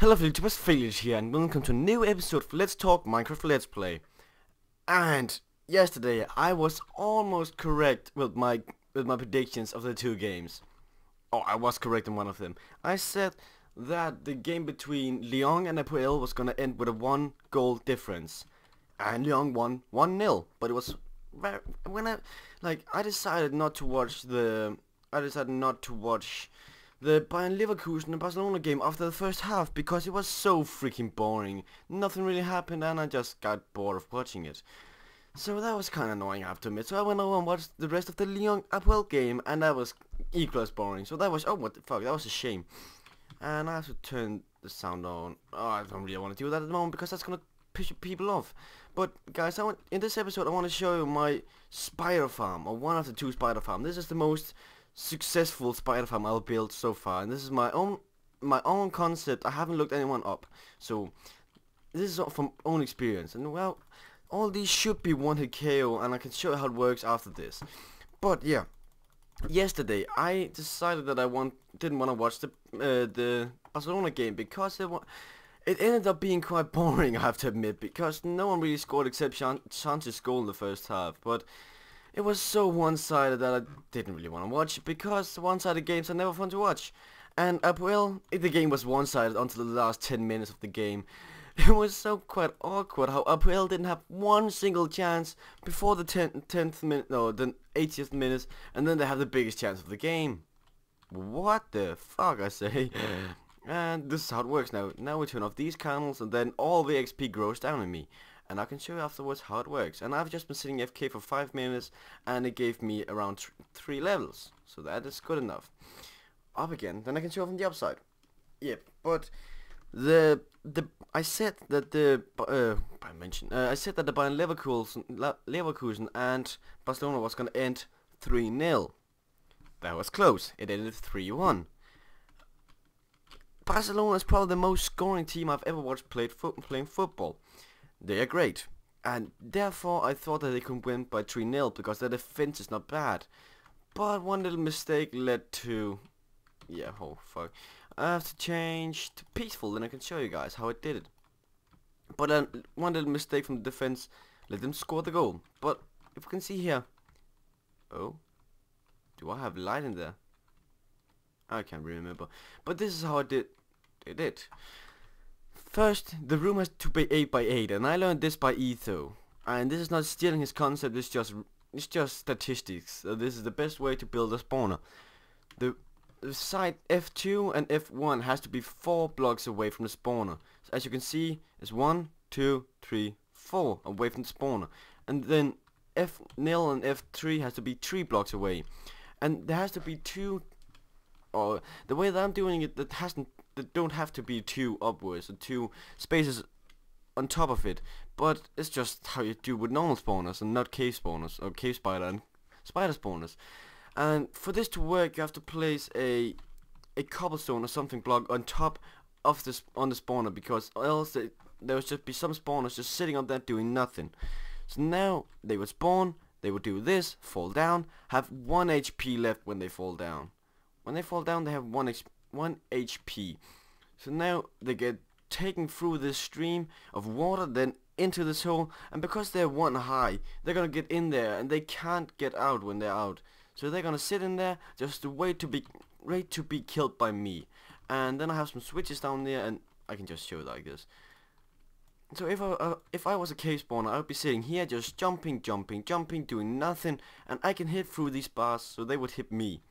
Hello YouTubers, Leauge here, and welcome to a new episode of Let's Talk Minecraft Let's Play. And yesterday I was almost correct with my predictions of the two games. Oh, I was correct in one of them. I said that the game between Leauge and Leauge was gonna end with a 1-goal difference, and Leauge won 1-0. But it was when I decided not to watch the Bayern Leverkusen and Barcelona game after the first half because it was so freaking boring. Nothing really happened and I just got bored of watching it. So that was kinda annoying, I have to admit. So I went over and watched the rest of the Leauge game and that was equally as boring. So that was, oh what the fuck, that was a shame. And I have to turn the sound on. Oh, I don't really want to do that at the moment because that's gonna piss people off. But guys, in this episode I want to show you my spider farm, or one of the two spider farm. This is the most successful spider farm I've built so far, and this is my own concept. I haven't looked anyone up, so this is from own experience. And well, all these should be one-hit KO, and I can show you how it works after this. But yeah, yesterday I decided that I didn't want to watch the Barcelona game because it ended up being quite boring, I have to admit, because no one really scored except Sanchez's goal in the first half. But it was so one-sided that I didn't really want to watch it because one-sided games are never fun to watch. And well, the game was one-sided until the last 10 minutes of the game. It was so quite awkward how Apoel didn't have one single chance before the 10th minute, no, the 80th minute, and then they have the biggest chance of the game. What the fuck, I say. And this is how it works now. Now we turn off these candles and then all the XP grows down on me. And I can show you afterwards how it works. And I've just been sitting AFK for 5 minutes and it gave me around 3 levels. So that is good enough. Up again, then I can show you from the upside. Yep, but I said that the Bayern Leverkusen and Barcelona was gonna end 3-0. That was close. It ended 3-1. Barcelona is probably the most scoring team I've ever watched playing football. They are great, and therefore I thought that they could win by 3-0 because their defense is not bad. But one little mistake led to, yeah, oh fuck, I have to change to peaceful, then I can show you guys how I did it. But then one little mistake from the defense let them score the goal. But if you can see here, oh, do I have light in there? I can't remember. But this is how I did it. First, the room has to be 8 by 8, and I learned this by Etho. And this is not stealing his concept, it's just statistics. So this is the best way to build a spawner. The side F2 and F1 has to be 4 blocks away from the spawner. So as you can see, it's 1, 2, 3, 4 away from the spawner. And then F0 and F3 has to be 3 blocks away. And there has to be 2, or the way that I'm doing it, that don't have to be 2 upwards, or 2 spaces on top of it, but it's just how you do with normal spawners and not cave spawners, or cave spider and spider spawners. And for this to work, you have to place a cobblestone or something block on top of the spawner, because else there would just be some spawners just sitting on that doing nothing. So now they would spawn, they would do this, fall down, have 1 HP left when they fall down. When they fall down, they have 1 HP. So now they get taken through this stream of water, then into this hole, and because they're 1 high, they're gonna get in there and they can't get out when they're out. So they're gonna sit in there just to wait to be killed by me. And then I have some switches down there, and I can just show it like this. So if I was a cave spawner, I would be sitting here just jumping, doing nothing, and I can hit through these bars, so they would hit me.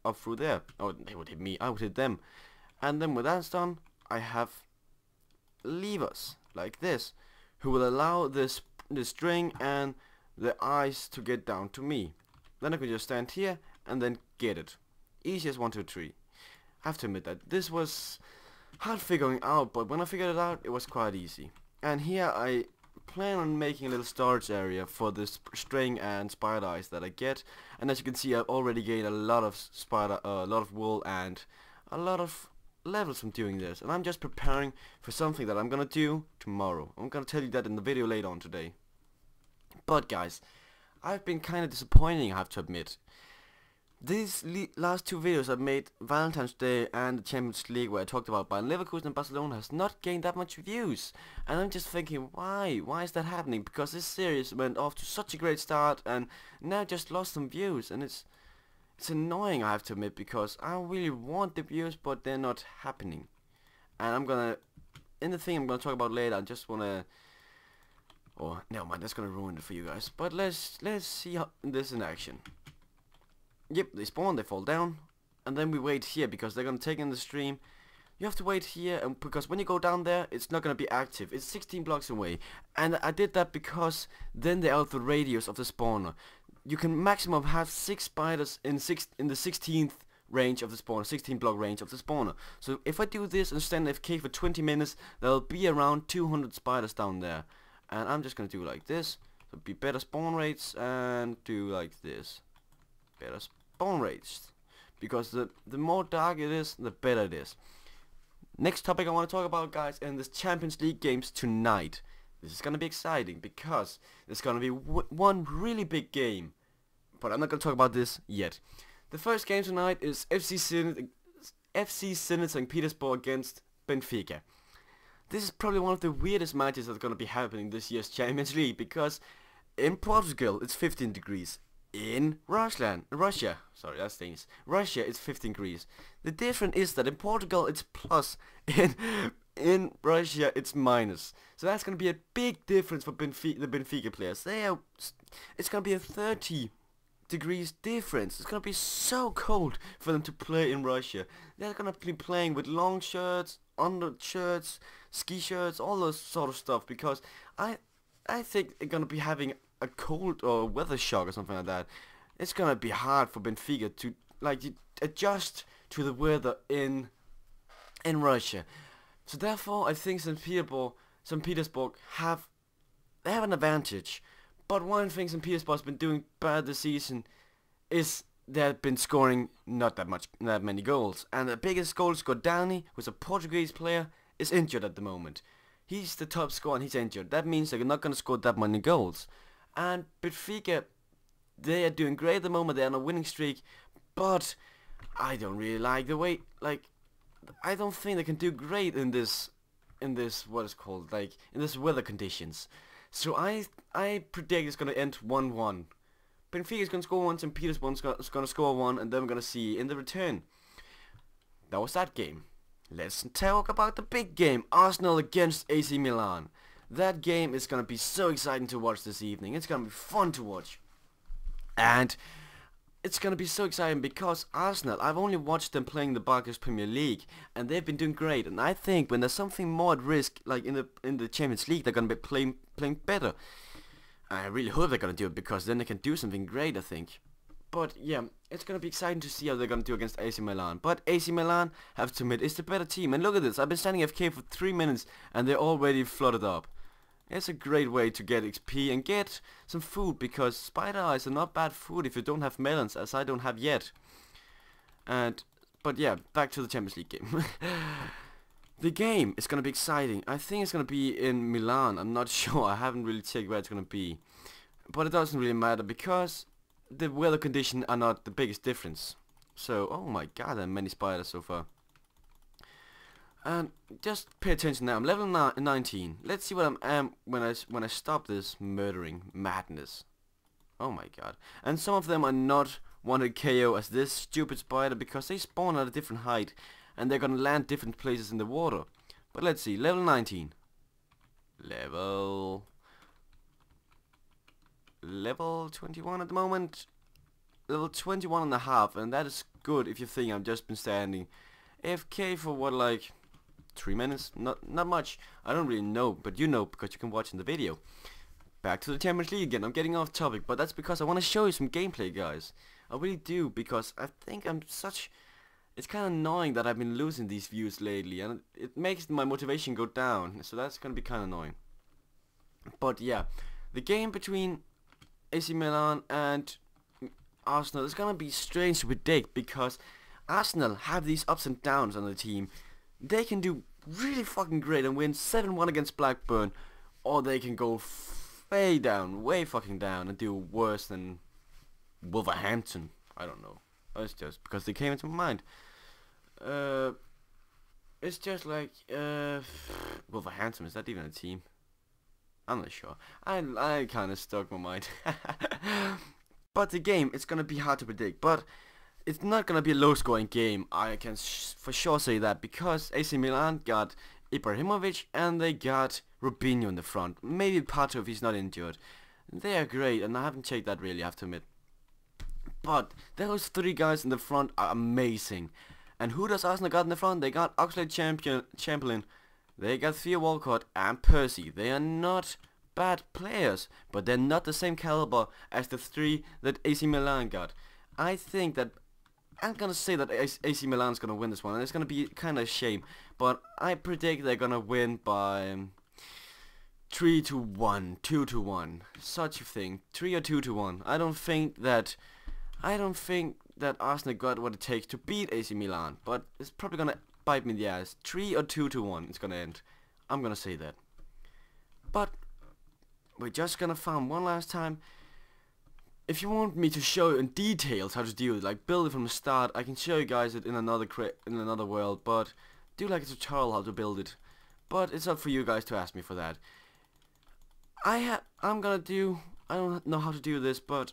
Up through there, or they would hit me, I would hit them. And then when that's done, I have levers like this, who will allow the string and the ice to get down to me. Then I could just stand here and then get it. Easy as 1, 2, 3. I have to admit that this was hard figuring out, but when I figured it out, it was quite easy. And here I plan on making a little storage area for this string and spider eyes that I get. And as you can see, I've already gained a lot of wool and a lot of levels from doing this. And I'm just preparing for something that I'm gonna do tomorrow. I'm gonna tell you that in the video later on today. But guys, I've been kind of disappointing, I have to admit. These last two videos I've made, Valentine's Day and the Champions League, where I talked about Bayern Leverkusen and Barcelona, has not gained that much views. And I'm just thinking, why? Why is that happening? Because this series went off to such a great start and now just lost some views. And it's annoying, I have to admit, because I really want the views, but they're not happening. And I'm gonna, in the thing I'm gonna talk about later, I just wanna, oh, never mind, that's gonna ruin it for you guys. But let's see this in action. Yep, they spawn, they fall down, and then we wait here because they're gonna take in the stream. You have to wait here, and because when you go down there, it's not gonna be active. It's 16 blocks away, and I did that because then they're out the radius of the spawner. You can maximum have 6 spiders in the 16th range of the spawner, 16 block range of the spawner. So if I do this and stand AFK for 20 minutes, there'll be around 200 spiders down there, and I'm just gonna do like this. So be better spawn rates and do like this. Better spawn rates, because the more dark it is, the better it is. Next topic I want to talk about, guys, in this Champions League games tonight. This is gonna be exciting because there's gonna be one really big game, but I'm not gonna talk about this yet. The first game tonight is FC Zenit St. Petersburg against Benfica. This is probably one of the weirdest matches that's gonna be happening this year's Champions League, because in Portugal it's 15 degrees. In Russia, that's Danish. Russia is 15 degrees. The difference is that in Portugal it's plus, in Russia it's minus. So that's gonna be a big difference for the Benfica players. It's gonna be a 30 degrees difference. It's gonna be so cold for them to play in Russia. They're gonna be playing with long shirts, undershirts, ski shirts, all those sort of stuff, because I think they're gonna be having a cold or weather shock or something like that. It's gonna be hard for Benfica to adjust to the weather in Russia. So therefore I think St. Petersburg have an advantage. But one thing St. Petersburg's been doing bad this season is they've been scoring not that many goals. And the biggest goal scorer, Dani, who's a Portuguese player, is injured at the moment. He's the top scorer and he's injured. That means they're not gonna score that many goals. And Benfica, they are doing great at the moment. They're on a winning streak, but I don't really like the way. I don't think they can do great in this what is called in this weather conditions. So I predict it's gonna end 1-1. Benfica is gonna score 1, St. Petersburg is gonna score 1, and then we're gonna see in the return. That was that game. Let's talk about the big game, Arsenal against AC Milan. That game is gonna be so exciting to watch this evening. It's gonna be fun to watch. And it's gonna be so exciting because Arsenal, I've only watched them playing the Barclays Premier League, and they've been doing great. And I think when there's something more at risk, like in the Champions League, they're gonna be playing better. I really hope they're gonna do it, because then they can do something great, I think. But yeah, it's gonna be exciting to see how they're gonna do against AC Milan. But AC Milan, have to admit, is the better team. And look at this, I've been standing AFK for 3 minutes and they're already flooded up. It's a great way to get XP and get some food, because spider eyes are not bad food if you don't have melons, as I don't have yet. But yeah, back to the Champions League game. The game is gonna be exciting. I think it's gonna be in Milan. I'm not sure. I haven't really checked where it's gonna be, but it doesn't really matter because the weather conditions are not the biggest difference. So, oh my god, there are many spiders so far. And just pay attention now. I'm level 19. Let's see what I am when I stop this murdering madness. Oh my god. And some of them are not wanted KO as this stupid spider, because they spawn at a different height and they're gonna land different places in the water. But let's see. Level 19. Level 21 at the moment. Level 21 and a half, and that is good if you think I've just been standing AFK for what, like 3 minutes? Not much. I don't really know, but you know, because you can watch in the video. Back to the Champions League again. I'm getting off topic, but that's because I want to show you some gameplay, guys. I really do, because I think it's kind of annoying that I've been losing these views lately, and it makes my motivation go down, so that's gonna be kind of annoying. But yeah, the game between AC Milan and Arsenal is gonna be strange to predict, because Arsenal have these ups and downs on the team. They can do really fucking great and win 7-1 against Blackburn, or they can go way fucking down and do worse than Wolverhampton. I don't know. it's just because they came into my mind. It's just like Wolverhampton, is that even a team? I'm not sure. I kind of stuck my mind. But the game, it's gonna be hard to predict. But it's not gonna be a low-scoring game. I can for sure say that, because AC Milan got Ibrahimovic and they got Robinho in the front. Maybe Pato if he's not injured. They are great, and I haven't checked that really, I have to admit. But those three guys in the front are amazing. And who does Arsenal got in the front? They got Oxlade-Chamberlain, they got Theo Walcott and Percy. They are not bad players, but they're not the same caliber as the three that AC Milan got. I think that I'm gonna say that AC Milan's gonna win this one, and it's gonna be kind of a shame. But I predict they're gonna win by 3-1, 2-1, such a thing, 3 or 2-1. I don't think that Arsenal got what it takes to beat AC Milan, but it's probably gonna bite me in the ass. 3 or 2-1, it's gonna end. I'm gonna say that. But we're just gonna farm one last time. If you want me to show you in details how to do it, like build it from the start, I can show you guys it in another world, but do like a tutorial how to build it. But it's up for you guys to ask me for that. I don't know how to do this, but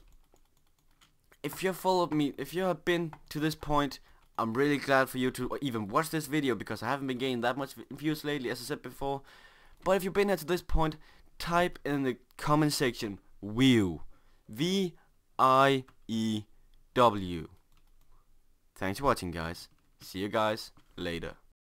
if you followed me, if you have been to this point, I'm really glad for you to even watch this video, because I haven't been getting that much views lately, as I said before. But if you've been here to this point, type in the comment section VIEW, V-I-E-W. Thanks for watching, guys. See you guys later.